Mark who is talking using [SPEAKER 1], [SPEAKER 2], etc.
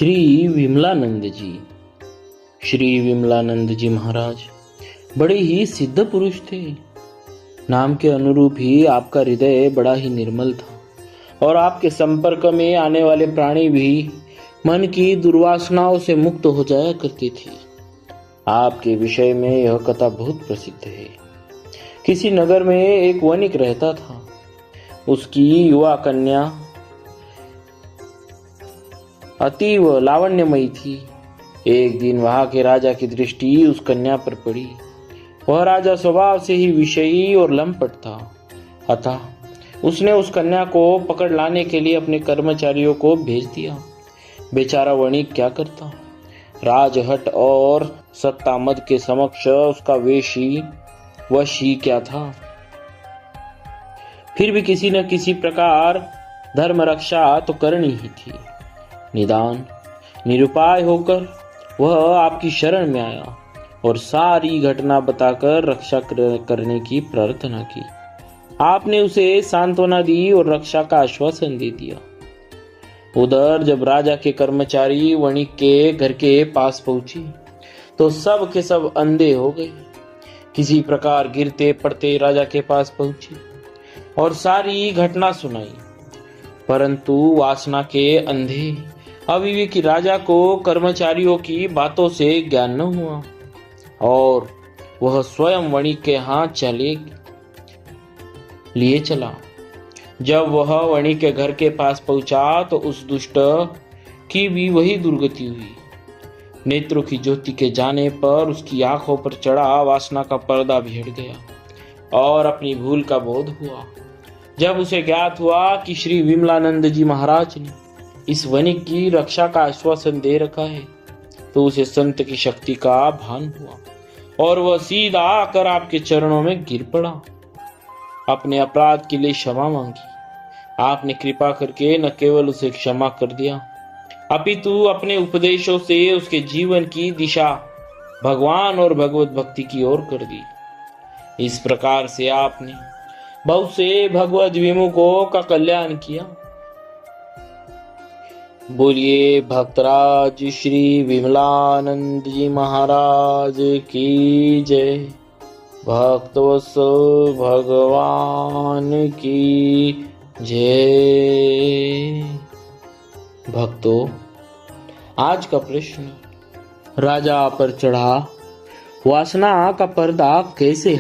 [SPEAKER 1] श्री विमलानंद जी। श्री विमलानंद जी महाराज बड़े ही सिद्ध पुरुष थे। नाम के अनुरूप ही आपका हृदय बड़ा ही निर्मल था और आपके संपर्क में आने वाले प्राणी भी मन की दुर्वासनाओं से मुक्त हो जाया करती थी। आपके विषय में यह कथा बहुत प्रसिद्ध है। किसी नगर में एक वणिक रहता था। उसकी युवा कन्या अतीव लावण्यमयी थी। एक दिन वहां के राजा की दृष्टि उस कन्या पर पड़ी। वह राजा स्वभाव से ही विषयी और लंपट था, अतः उसने उस कन्या को पकड़ लाने के लिए अपने कर्मचारियों को भेज दिया। बेचारा वणिक क्या करता। राजहट और सत्ता मद के समक्ष उसका वश ही क्या था। फिर भी किसी न किसी प्रकार धर्म रक्षा तो करनी ही थी। निदान निरुपाय होकर वह आपकी शरण में आया और सारी घटना बताकर रक्षा करने की प्रार्थना की। आपने उसे सांत्वना दी और रक्षा का आश्वासन दे दिया। उधर जब राजा के कर्मचारी वणिक के घर के पास पहुंचे तो सब के सब अंधे हो गए। किसी प्रकार गिरते पड़ते राजा के पास पहुंचे और सारी घटना सुनाई, परंतु वासना के अंधे अविवेकी राजा को कर्मचारियों की बातों से ज्ञान न हुआ और वह स्वयं वणिक के हाथ चले लिए चला। जब वह वणिक के घर के पास पहुंचा तो उस दुष्ट की भी वही दुर्गति हुई। नेत्रों की ज्योति के जाने पर उसकी आंखों पर चढ़ा वासना का पर्दा भी हट गया और अपनी भूल का बोध हुआ। जब उसे ज्ञात हुआ कि श्री विमलानंद जी महाराज ने इस वणिक की रक्षा का आश्वासन दे रखा है तो उसे संत की शक्ति का भान हुआ और वह सीधा आकर आपके चरणों में गिर पड़ा। अपने अपराध के लिए क्षमा मांगी। आपने कृपा करके न केवल उसे क्षमा कर दिया अपितु अपने उपदेशों से उसके जीवन की दिशा भगवान और भगवत भक्ति की ओर कर दी। इस प्रकार से आपने बहुत से भगवत विमुखों का कल्याण किया। बोलिए भक्तराज श्री विमलानंद जी महाराज की जय। भक्तवत्सल भगवान की जय। भक्तों, आज का प्रश्न, राजा पर चढ़ा वासना का पर्दा कैसे